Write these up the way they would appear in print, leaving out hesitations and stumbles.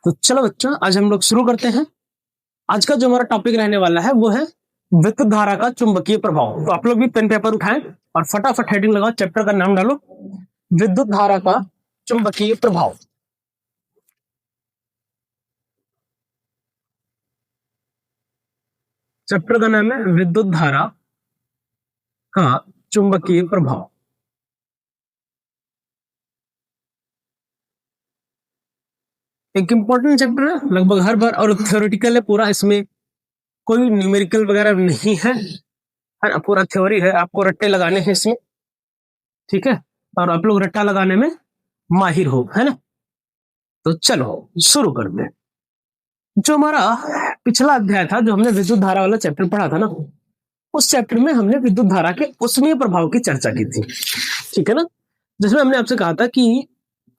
तो चलो बच्चों, आज हम लोग शुरू करते हैं। आज का जो हमारा टॉपिक रहने वाला है वो है विद्युत धारा का चुंबकीय प्रभाव। तो आप लोग भी पेन पेपर उठाएं और फटाफट हेडिंग लगाओ, चैप्टर का नाम डालो विद्युत धारा का चुंबकीय प्रभाव। चैप्टर का नाम है विद्युत धारा का चुंबकीय प्रभाव। एक इंपॉर्टेंट चैप्टर है, लगभग हर बार, और थ्योरेटिकल है पूरा। इसमें कोई न्यूमेरिकल वगैरह नहीं है ना, पूरा थ्योरी है। आपको रट्टे लगाने हैं इसमें, ठीक है, और आप लोग रट्टा लगाने में माहिर हो, है ना। तो चलो शुरू करते हैं। जो हमारा पिछला अध्याय था, जो हमने विद्युत धारा वाला चैप्टर पढ़ा था ना, उस चैप्टर में हमने विद्युत धारा के उष्मीय प्रभाव की चर्चा की थी, ठीक है ना। जिसमें हमने आपसे कहा था कि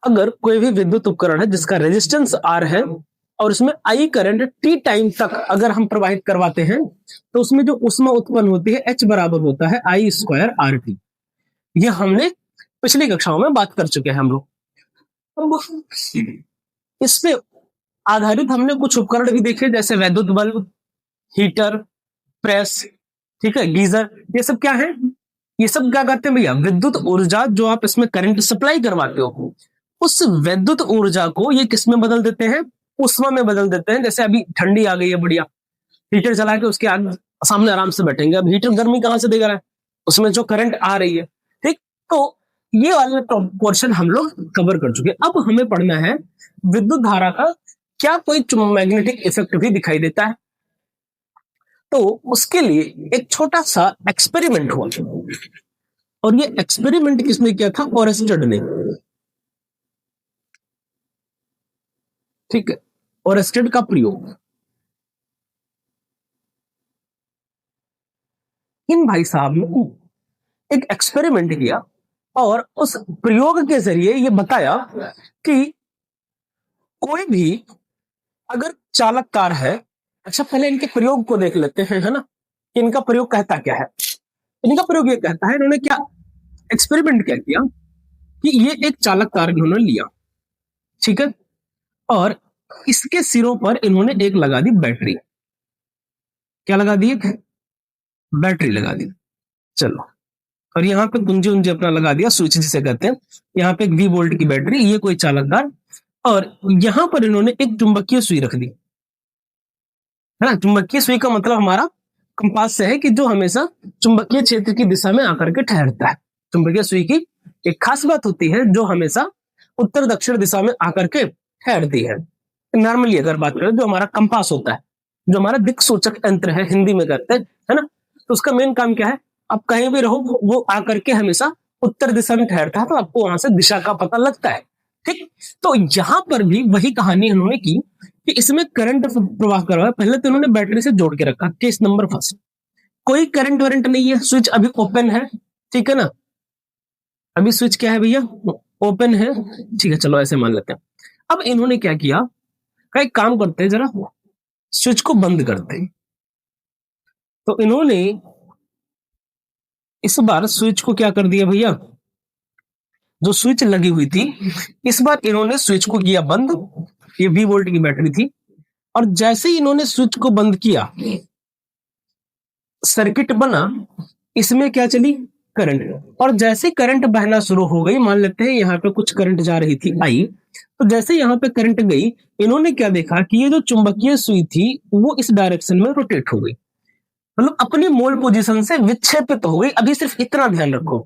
अगर कोई भी विद्युत उपकरण है जिसका रेजिस्टेंस आर है और उसमें आई करंट टी टाइम तक अगर हम प्रवाहित करवाते हैं तो उसमें जो ऊष्मा उत्पन्न होती है एच बराबर होता है आई स्क्वायर आर टी। ये हमने पिछली कक्षाओं में बात कर चुके हैं हम लोग। इस पे आधारित हमने कुछ उपकरण भी देखे, जैसे वैद्युत बल्ब, हीटर, प्रेस, ठीक है, गीजर। ये सब क्या है? ये सब क्या करते हैं भैया? विद्युत ऊर्जा जो आप इसमें करंट सप्लाई करवाते हो, उस विद्युत ऊर्जा को ये किस में बदल देते हैं? उष्मा में बदल देते हैं। जैसे अभी ठंडी आ गई है, बढ़िया, हीटर चला के उसके आगे सामने आराम से बैठेंगे। अब हीटर गर्मी कहां से देगा रहा है? उसमें जो करंट आ रही है, ठीक। तो ये वाला पोर्शन हम लोग कवर कर चुके। अब हमें पढ़ना है विद्युत धारा का क्या कोई मैग्नेटिक इफेक्ट भी दिखाई देता है। तो उसके लिए एक छोटा सा एक्सपेरिमेंट हुआ, और ये एक्सपेरिमेंट किसने किया था? ओरेस्टेड ने, ठीक है। ओरेस्टेड का प्रयोग, इन भाई साहब ने एक एक्सपेरिमेंट किया और उस प्रयोग के जरिए ये बताया कि कोई भी अगर चालक कार है। अच्छा, पहले इनके प्रयोग को देख लेते हैं, है ना, कि इनका प्रयोग कहता क्या है। इनका प्रयोग ये कहता है, इन्होंने क्या एक्सपेरिमेंट क्या किया कि ये एक चालक कार इन्होंने लिया, ठीक है, और इसके सिरों पर इन्होंने एक लगा दी बैटरी। क्या लगा दी? बैटरी लगा दी। चलो, और यहाँ पे कुंजी उंजी अपना लगा दिया, स्विच जिसे कहते हैं। यहाँ पे एक 20 वोल्ट की बैटरी, ये कोई चालकदार, और यहाँ पर इन्होंने एक चुंबकीय सुई रख दी, है ना। चुंबकीय सुई का मतलब हमारा कंपास से है कि जो हमेशा चुंबकीय क्षेत्र की दिशा में आकर के ठहरता है। चुंबकीय सुई की एक खास बात होती है, जो हमेशा उत्तर दक्षिण दिशा में आकर के ठहरती है। नॉर्मली अगर बात करें, जो हमारा कंपास होता है, जो हमारा दिक् सूचक यंत्र है, हिंदी में कहते हैं, है ना, तो उसका मेन काम क्या है? आप कहीं भी रहो, वो आकर के हमेशा उत्तर दिशा में ठहरता है, तो आपको वहां से दिशा का पता लगता है, ठीक। तो यहां पर भी वही कहानी उन्होंने की कि इसमें करंट प्रवाह करवाया। पहले तो उन्होंने बैटरी से जोड़ के रखा, केस नंबर फर्स्ट। कोई करंट वरंट नहीं है, स्विच अभी ओपन है, ठीक है ना। अभी स्विच क्या है भैया? ओपन है, ठीक है, चलो ऐसे मान लेते हैं। अब इन्होंने क्या किया, का एक काम करते हैं, जरा स्विच को बंद करते हैं। तो इन्होंने इस बार स्विच को क्या कर दिया भैया? जो स्विच लगी हुई थी, इस बार इन्होंने स्विच को किया बंद। ये 20 वोल्ट की बैटरी थी, और जैसे ही इन्होंने स्विच को बंद किया, सर्किट बना, इसमें क्या चली? करंट। और जैसे करंट बहना शुरू हो गई, मान लेते हैं यहाँ पे कुछ करंट जा रही थी आई, तो जैसे यहाँ पे करंट गई, इन्होंने क्या देखा कि ये जो चुंबकीय सुई थी वो इस डायरेक्शन में रोटेट हो गई, मतलब अपनी मूल पोजीशन से विक्षेपित हो गई। अभी सिर्फ इतना ध्यान रखो,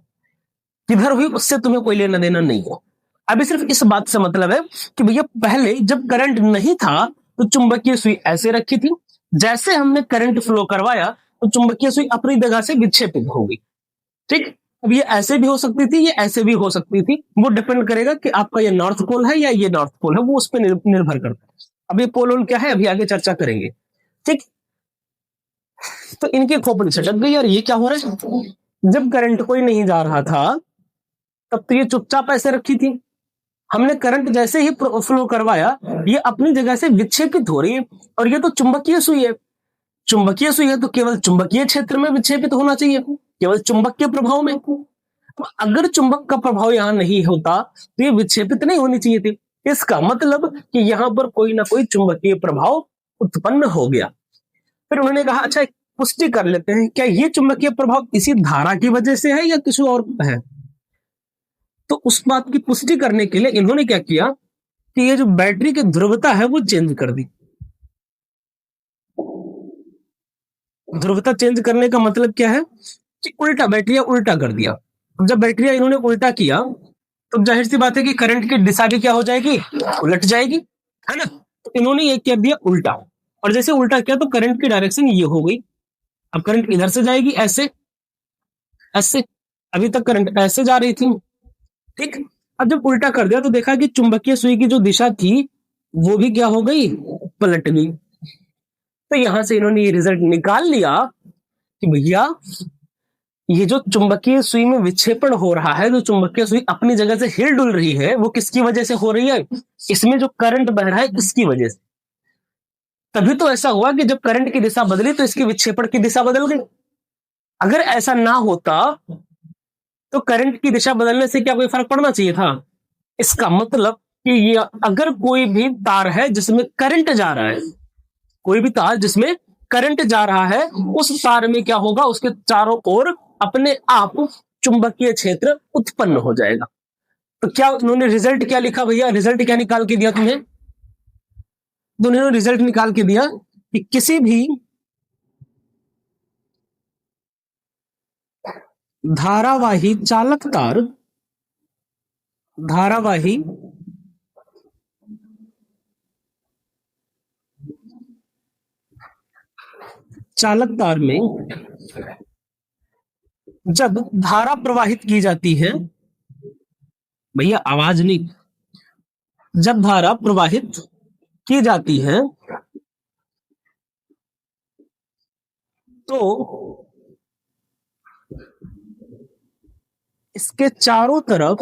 किधर हुई उससे तुम्हें कोई लेना देना नहीं हो। अभी सिर्फ इस बात से मतलब है कि भैया पहले जब करंट नहीं था तो चुंबकीय सुई ऐसे रखी थी, जैसे हमने करंट फ्लो करवाया तो चुंबकीय सुई अपनी जगह से विक्षेपित हो गई, ठीक। अब ये ऐसे भी हो सकती थी, ये ऐसे भी हो सकती थी, वो डिपेंड करेगा कि आपका ये नॉर्थ पोल है या ये नॉर्थ पोल है, वो उस पर निर्भर करता है। अब ये पोल वोल क्या है अभी आगे चर्चा करेंगे, ठीक। तो इनकी खोपड़ी छटक गई, और ये क्या हो रहा है? जब करंट कोई नहीं जा रहा था तब तो ये चुपचाप ऐसे रखी थी। हमने करंट जैसे ही फ्लो करवाया, ये अपनी जगह से विक्षेपित हो रही है, और ये तो चुंबकीय सुई है। चुंबकीय सुई है तो केवल चुंबकीय क्षेत्र में विक्षेपित होना चाहिए, केवल चुंबक के प्रभाव में। तो अगर चुंबक का प्रभाव यहां नहीं होता तो ये विक्षेपित नहीं होनी चाहिए थी। इसका मतलब कि यहां पर कोई ना कोई चुंबकीय प्रभाव उत्पन्न हो गया। फिर उन्होंने कहा अच्छा एक पुष्टि कर लेते हैं, क्या ये चुंबकीय प्रभाव इसी धारा की वजह से है या किसी और है। तो उस बात की पुष्टि करने के लिए इन्होंने क्या किया कि ये जो बैटरी की ध्रुवता है वो चेंज कर दी। ध्रुवता चेंज करने का मतलब क्या है कि उल्टा, बैटरिया उल्टा कर दिया। अब जब बैटरिया इन्होंने उल्टा किया तो जाहिर सी बात है कि करंट की दिशा भी क्या हो जाएगी, उलट जाएगी, है ना। तो इन्होंने ये कर दिया उल्टा, और जैसे उल्टा किया तो करंट की डायरेक्शन ये हो गई। अब करंट इधर से जाएगी ऐसे, ऐसे, अभी तक करंट ऐसे जा रही थी, ठीक। अब जब उल्टा कर दिया तो देखा कि चुंबकीय सुई की जो दिशा थी वो भी क्या हो गई, पलट गई। तो यहां से इन्होंने ये रिजल्ट निकाल लिया कि भैया ये जो चुंबकीय सुई में विक्षेपण हो रहा है, जो चुंबकीय सुई अपनी जगह से हिल डुल रही है, वो किसकी वजह से हो रही है, इसमें जो करंट बह रहा है इसकी वजह से। तभी तो ऐसा हुआ कि जब करंट की दिशा बदली तो इसकी विक्षेपण की दिशा बदल गई। अगर ऐसा ना होता तो करंट की दिशा बदलने से क्या कोई फर्क पड़ना चाहिए था। इसका मतलब कि ये अगर कोई भी तार है जिसमें करंट जा रहा है, कोई भी तार जिसमें करंट जा रहा है, उस तार में क्या होगा, उसके चारों ओर अपने आप चुंबकीय क्षेत्र उत्पन्न हो जाएगा। तो क्या उन्होंने रिजल्ट क्या लिखा भैया, रिजल्ट क्या निकाल के दिया तुम्हें, तो उन्होंने रिजल्ट निकाल के दिया कि किसी भी धारावाही चालक तार, धारावाही चालक तार में जब धारा प्रवाहित की जाती है, भैया आवाज नहीं, जब धारा प्रवाहित की जाती है तो इसके चारों तरफ,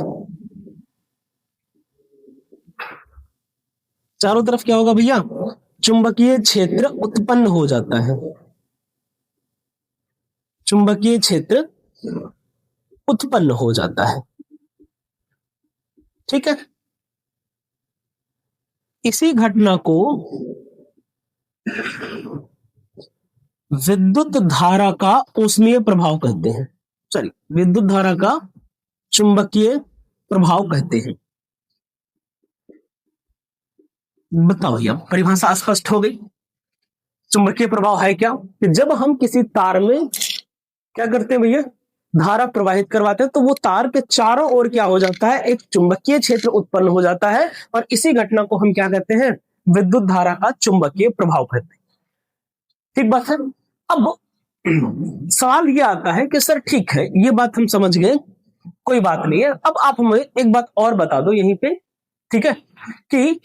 चारों तरफ क्या होगा भैया, चुंबकीय क्षेत्र उत्पन्न हो जाता है, चुंबकीय क्षेत्र उत्पन्न हो जाता है, ठीक है। इसी घटना को विद्युत धारा का ऊष्मीय प्रभाव कहते हैं, सॉरी विद्युत धारा का चुंबकीय प्रभाव कहते हैं। बताओ भैया, परिभाषा स्पष्ट हो गई। चुंबकीय प्रभाव है क्या कि जब हम किसी तार में क्या करते हैं भैया, धारा प्रवाहित करवाते हैं तो वो तार के चारों ओर क्या हो जाता है, एक चुंबकीय क्षेत्र उत्पन्न हो जाता है, और इसी घटना को हम क्या कहते हैं, विद्युत धारा का चुंबकीय प्रभाव कहते हैं। ठीक बात है। अब सवाल ये आता है कि सर ठीक है ये बात हम समझ गए, कोई बात नहीं है, अब आप हमें एक बात और बता दो यहीं पे, ठीक है, कि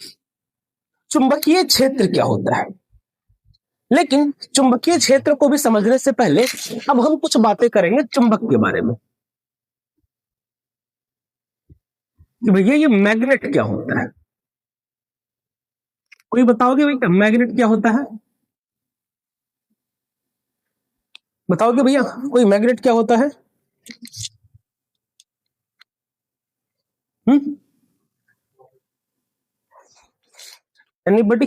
चुंबकीय क्षेत्र क्या होता है। लेकिन चुंबकीय क्षेत्र को भी समझने से पहले अब हम कुछ बातें करेंगे चुंबक के बारे में, कि भैया ये मैग्नेट क्या होता है। कोई बताओगे भैया मैग्नेट क्या होता है, बताओगे भैया कोई मैग्नेट क्या होता है। एनीबडी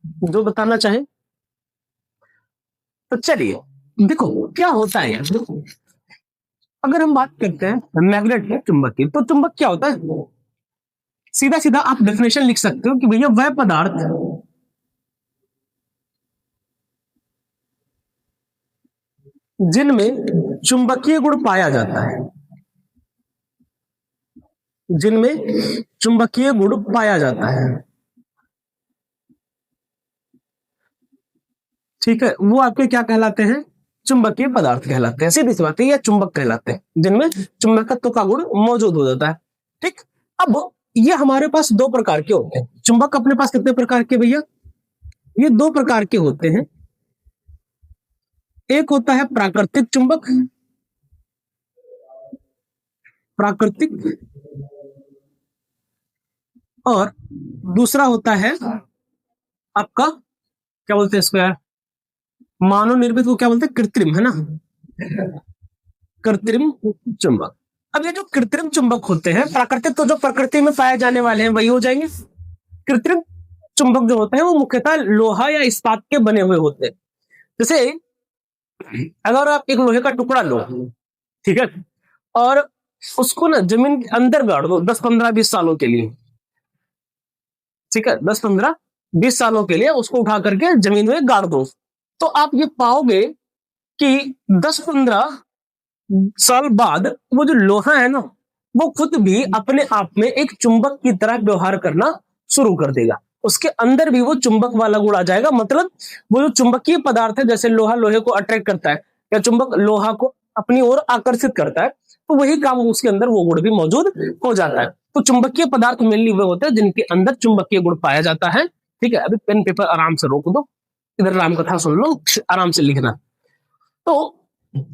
जो बताना चाहे तो चलिए। देखो क्या होता है यार, देखो अगर हम बात करते हैं मैग्नेट है चुंबक की, तो चुंबक क्या होता है, सीधा सीधा आप डेफिनेशन लिख सकते हो कि भैया वह पदार्थ जिनमें चुंबकीय गुण पाया जाता है, जिनमें चुंबकीय गुण पाया जाता है, ठीक है, वो आपके क्या कहलाते हैं, चुंबकीय पदार्थ कहलाते हैं, सीधी सी बात है, या चुंबक कहलाते हैं, जिनमें चुंबकत्व का गुण मौजूद हो जाता है, ठीक। अब ये हमारे पास दो प्रकार के होते हैं चुंबक, अपने पास कितने प्रकार के भैया, ये दो प्रकार के होते हैं। एक होता है प्राकृतिक चुंबक, प्राकृतिक, और दूसरा होता है आपका क्या बोलते हैं इसको यार, मानव निर्मित को क्या बोलते हैं, कृत्रिम, है ना, कृत्रिम चुंबक। अब ये जो कृत्रिम चुंबक होते हैं, प्राकृतिक तो जो प्रकृति में पाए जाने वाले हैं वही हो जाएंगे। कृत्रिम चुंबक जो होते हैं वो मुख्यतः लोहा या इस्पात के बने हुए होते हैं। जैसे अगर आप एक लोहे का टुकड़ा लो, ठीक है, और उसको ना जमीन के अंदर गाड़ दो 10-15-20 सालों के लिए, ठीक है, 10-15-20 सालों के लिए उसको उठा करके जमीन में गाड़ दो, तो आप ये पाओगे कि 10-15 साल बाद वो जो लोहा है ना, वो खुद भी अपने आप में एक चुंबक की तरह व्यवहार करना शुरू कर देगा। उसके अंदर भी वो चुंबक वाला गुण आ जाएगा। मतलब वो जो चुंबकीय पदार्थ है, जैसे लोहा लोहे को अट्रैक्ट करता है या चुंबक लोहा को अपनी ओर आकर्षित करता है, तो वही काम उसके अंदर वो गुण भी मौजूद हो जाता है। तो चुंबकीय पदार्थ मेनली वे होते हैं जिनके अंदर चुंबकीय गुण पाया जाता है। ठीक है, अभी पेन पेपर आराम से रोक दो, इधर राम कथा सुन लो, आराम से लिखना। तो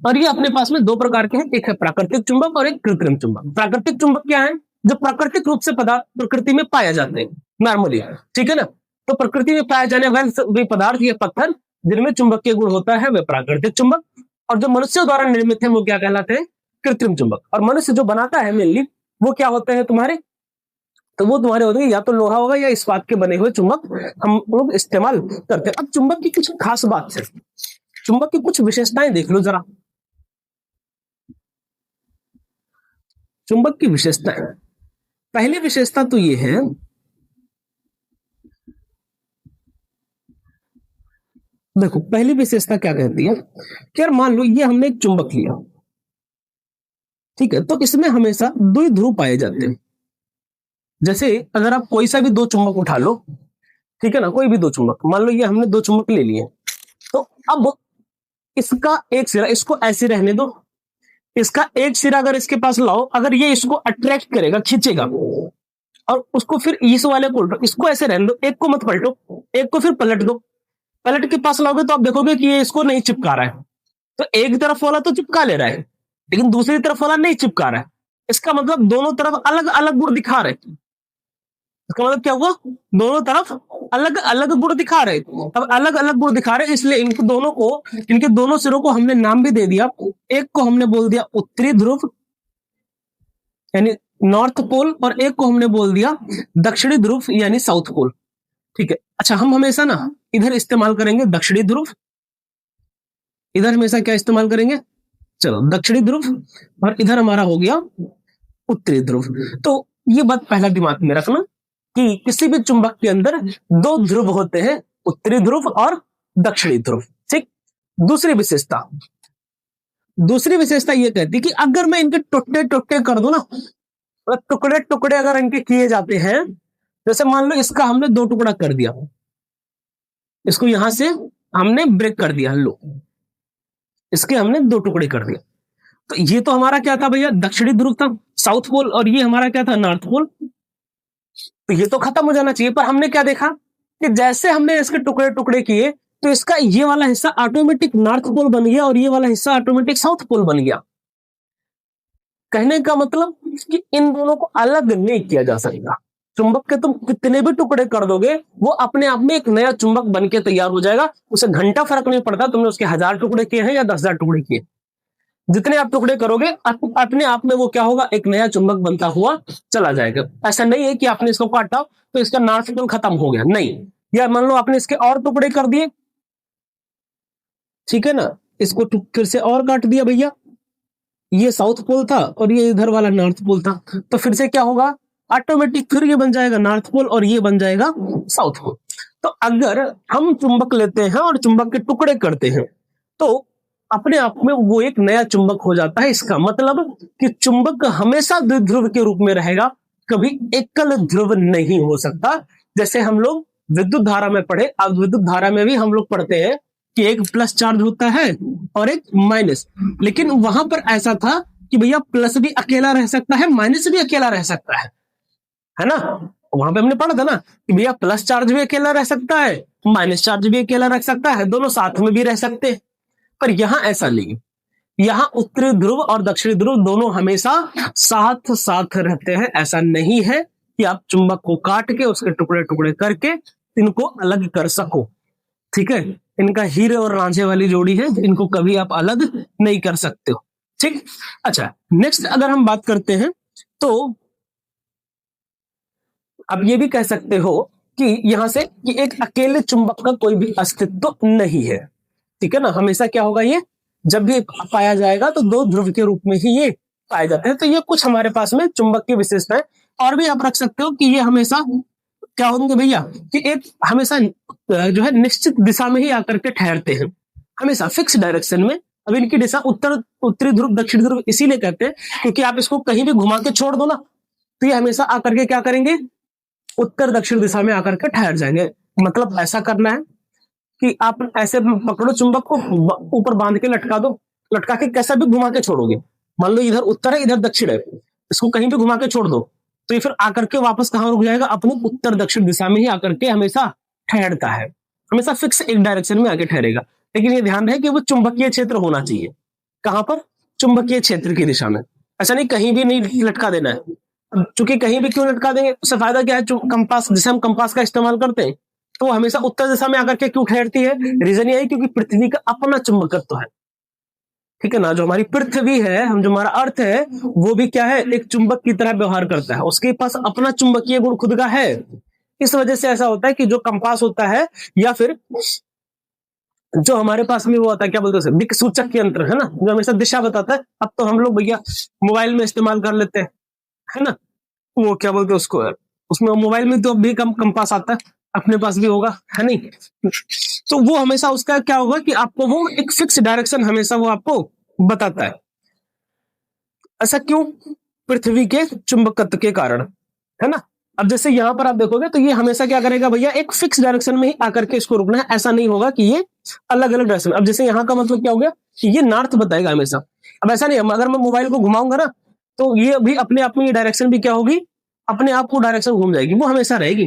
और ये अपने पास में दो प्रकार के हैं, एक है प्राकृतिक चुंबक और एक कृत्रिम चुंबक। प्राकृतिक चुंबक क्या है? जो प्राकृतिक रूप से पदार्थ प्रकृति में पाए जाते हैं नॉर्मली, ठीक है ना। तो प्रकृति में पाए जाने वाले पदार्थ या पत्थर जिनमें चुंबकीय गुण होता है वे प्राकृतिक चुंबक, और जो मनुष्यों द्वारा निर्मित है वो क्या कहलाते हैं? कृत्रिम चुंबक। और मनुष्य जो बनाता है मेनली वो क्या होते हैं तुम्हारे? तो वो तुम्हारे होते हैं या तो लोहा होगा या इस्पात के बने हुए चुंबक हम लोग इस्तेमाल करते हैं। अब चुंबक की कुछ खास बात है, चुंबक की कुछ विशेषताएं देख लो जरा। चुंबक की विशेषताएं, पहली विशेषता तो ये है, देखो पहली विशेषता क्या कहती है कि यार मान लो ये हमने एक चुंबक लिया, ठीक है, तो इसमें हमेशा द्विध्रुव पाए जाते हैं। जैसे अगर आप कोई सा भी दो चुंबक उठा लो, ठीक है ना, कोई भी दो चुंबक, मान लो ये हमने दो चुंबक ले लिए, तो अब इसका एक सिरा, इसको ऐसे रहने दो, इसका एक सिरा अगर इसके पास लाओ, अगर ये इसको अट्रैक्ट करेगा, खींचेगा, और उसको फिर इस वाले को उल्टो, इसको ऐसे रहने दो, एक को मत पलटो, एक को फिर पलट दो। पलट के पास लाओगे तो आप देखोगे कि ये इसको नहीं चिपका रहा है, तो एक तरफ वाला तो चिपका ले रहा है लेकिन दूसरी तरफ वाला नहीं चिपका रहा है। इसका मतलब दोनों तरफ अलग अलग गुण दिखा रहे हैं। इसका मतलब क्या हुआ? दोनों तरफ अलग अलग गुण दिखा रहे। अब अलग अलग गुण दिखा रहे इसलिए इनको दोनों को, इनके दोनों सिरों को हमने नाम भी दे दिया। एक को हमने बोल दिया उत्तरी ध्रुव यानी नॉर्थ पोल, और एक को हमने बोल दिया दक्षिणी ध्रुव यानी साउथ पोल। ठीक है, अच्छा हम हमेशा ना इधर इस्तेमाल करेंगे दक्षिणी ध्रुव, इधर हमेशा क्या इस्तेमाल करेंगे? चलो दक्षिणी ध्रुव, और इधर हमारा हो गया उत्तरी ध्रुव। तो ये बात पहला दिमाग में रखना कि किसी भी चुंबक के अंदर दो ध्रुव होते हैं, उत्तरी ध्रुव और दक्षिणी ध्रुव। ठीक, दूसरी विशेषता, दूसरी विशेषता ये कहती कि अगर मैं इनके टुकड़े टुकड़े कर दूं ना, टुकड़े टुकड़े अगर इनके किए जाते हैं, जैसे मान लो इसका हमने दो टुकड़ा कर दिया, इसको यहां से हमने ब्रेक कर दिया, लो इसके हमने दो टुकड़े कर दिया, तो ये तो हमारा क्या था भैया? दक्षिणी ध्रुव था, साउथ पोल, और ये हमारा क्या था? North pole. तो ये तो खत्म हो जाना चाहिए, पर हमने क्या देखा कि जैसे हमने इसके टुकड़े टुकड़े किए तो इसका ये वाला हिस्सा ऑटोमेटिक नॉर्थ पोल बन गया और ये वाला हिस्सा ऑटोमेटिक साउथ पोल बन गया। कहने का मतलब कि इन दोनों को अलग नहीं किया जा सकता। चुंबक के तुम कितने भी टुकड़े कर दोगे वो अपने आप में एक नया चुंबक बन के तैयार हो जाएगा, उसे घंटा फर्क नहीं पड़ता तुमने उसके 1000 टुकड़े किए हैं या 10,000 टुकड़े किए, जितने आप टुकड़े करोगे अपने आप में वो क्या होगा? एक नया चुंबक बनता हुआ चला जाएगा। ऐसा नहीं है कि आपने इसको काटा तो इसका नॉर्थ पोल खत्म हो गया, नहीं। या मान लो आपने इसके और टुकड़े कर दिए, ठीक है ना, इसको फिर से और काट दिया भैया, ये साउथ पोल था और ये इधर वाला नॉर्थ पोल था, तो फिर से क्या होगा? ऑटोमेटिक फिर ये बन जाएगा नॉर्थ पोल और ये बन जाएगा साउथ पोल। तो अगर हम चुंबक लेते हैं और चुंबक के टुकड़े करते हैं तो अपने आप में वो एक नया चुंबक हो जाता है। इसका मतलब कि चुंबक हमेशा द्विध्रुव के रूप में रहेगा, कभी एकल ध्रुव नहीं हो सकता। जैसे हम लोग विद्युत धारा में पढ़े, अब विद्युत धारा में भी हम लोग पढ़ते हैं कि एक प्लस चार्ज होता है और एक माइनस, लेकिन वहां पर ऐसा था कि भैया प्लस भी अकेला रह सकता है, माइनस भी अकेला रह सकता है ना। वहां पे हमने पढ़ा था ना कि भैया प्लस चार्ज भी अकेला रह सकता है, माइनस चार्ज भी अकेला रह सकता है, दोनों साथ में भी रह सकते हैं। पर यहां ऐसा नहीं, यहां उत्तरी ध्रुव और दक्षिणी ध्रुव दोनों हमेशा साथ साथ रहते हैं। ऐसा नहीं है कि आप चुंबक को काट के उसके टुकड़े टुकड़े करके इनको अलग कर सको, ठीक है। इनका हीरे और रांझे वाली जोड़ी है, इनको कभी आप अलग नहीं कर सकते हो, ठीक। अच्छा, नेक्स्ट अगर हम बात करते हैं तो अब ये भी कह सकते हो कि यहां से कि एक अकेले चुंबक का कोई भी अस्तित्व नहीं है। ठीक है ना, हमेशा क्या होगा, ये जब भी पाया जाएगा तो दो ध्रुव के रूप में ही ये पाए जाते हैं। तो ये कुछ हमारे पास में चुंबक की विशेषताएं। और भी आप रख सकते हो कि ये हमेशा क्या होंगे भैया, कि एक हमेशा जो है निश्चित दिशा में ही आकर के ठहरते हैं, हमेशा फिक्स डायरेक्शन में। अब इनकी दिशा उत्तरी ध्रुव दक्षिण ध्रुव इसीलिए कहते हैं क्योंकि आप इसको कहीं भी घुमा के छोड़ दो ना, तो ये हमेशा आकर के क्या करेंगे, उत्तर दक्षिण दिशा में आकर के ठहर जाएंगे। मतलब ऐसा करना है कि आप ऐसे पकड़ो चुंबक को, ऊपर बांध के लटका दो, लटका के कैसा भी घुमा के छोड़ोगे, मान लो इधर उत्तर है इधर दक्षिण है, इसको कहीं भी घुमा के छोड़ दो तो ये फिर आकर के वापस कहां रुक जाएगा, अपने उत्तर दक्षिण दिशा में ही आकर के हमेशा ठहरता है, हमेशा फिक्स एक डायरेक्शन में आके ठहरेगा। लेकिन ये ध्यान रहे कि वो चुंबकीय क्षेत्र होना चाहिए। कहां पर, चुंबकीय क्षेत्र की दिशा में। ऐसा नहीं कहीं भी नहीं लटका देना है, चूंकि कहीं भी क्यों लटका देंगे, उससे फायदा क्या है, कंपास, जिसे हम कंपास का इस्तेमाल करते हैं तो वो हमेशा उत्तर दिशा में आकर के क्यों ठहरती है, रीजन यही क्योंकि पृथ्वी का अपना चुंबकत्व है। ठीक है ना, जो हमारी पृथ्वी है, हम जो हमारा अर्थ है, वो भी क्या है, एक चुंबक की तरह व्यवहार करता है, उसके पास अपना चुंबकीय गुण खुद का है। इस वजह से ऐसा होता है कि जो कंपास होता है या फिर जो हमारे पास में वो होता है, क्या बोलते हैं, दिक् सूचक यंत्र है ना, जो हमेशा दिशा बताता है। अब तो हम लोग भैया मोबाइल में इस्तेमाल कर लेते हैं, है ना, वो क्या बोलते हैं उसको, उसमें मोबाइल में तो भी कम कंपास आता है, अपने पास भी होगा, है नहीं। तो वो हमेशा उसका क्या होगा कि आपको वो एक फिक्स डायरेक्शन हमेशा वो आपको बताता है। ऐसा क्यों, पृथ्वी के चुंबकत्व के कारण, है ना। अब जैसे यहां पर आप देखोगे तो ये हमेशा क्या करेगा भैया, एक फिक्स डायरेक्शन में ही आकर के इसको रुकना है, ऐसा नहीं होगा कि ये अलग अलग डायरेक्शन। अब जैसे यहाँ का मतलब क्या हो गया कि ये नॉर्थ बताएगा हमेशा। अब ऐसा नहीं, अगर मैं मोबाइल को घुमाऊंगा ना तो ये भी अपने आप में ये डायरेक्शन भी क्या होगी, अपने आप को डायरेक्शन घूम जाएगी, वो हमेशा रहेगी।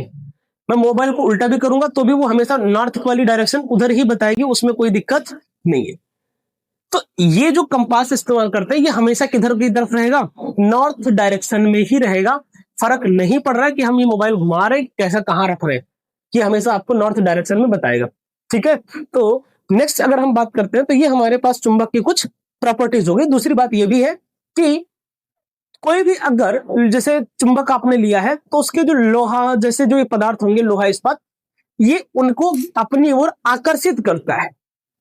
मैं मोबाइल को उल्टा भी करूंगा तो भी वो हमेशा नॉर्थ वाली डायरेक्शन उधर ही बताएगी, उसमें कोई दिक्कत नहीं है। तो ये जो कंपास इस्तेमाल करते हैं ये हमेशा किधर की तरफ रहेगा, नॉर्थ डायरेक्शन में ही रहेगा। फर्क नहीं पड़ रहा है कि हम ये मोबाइल घुमा रहे कैसा कहां रख रहे हैं, ये हमेशा आपको नॉर्थ डायरेक्शन में बताएगा। ठीक है, तो नेक्स्ट अगर हम बात करते हैं तो ये हमारे पास चुंबक की कुछ प्रॉपर्टीज हो गई। दूसरी बात ये भी है कि कोई भी अगर जैसे चुंबक आपने लिया है तो उसके जो लोहा जैसे जो ये पदार्थ होंगे, लोहा इस्पात, ये उनको अपनी ओर आकर्षित करता है।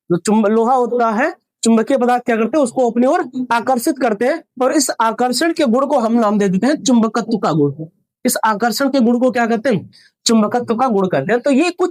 जो लोहा होता है, चुंबकीय पदार्थ क्या करते हैं, उसको अपनी ओर आकर्षित करते हैं, और इस आकर्षण के गुण को हम नाम दे देते हैं चुंबकत्व का गुण। इस आकर्षण के गुण को क्या कहते हैं, चुंबकत्व का गुण कहते हैं। तो ये कुछ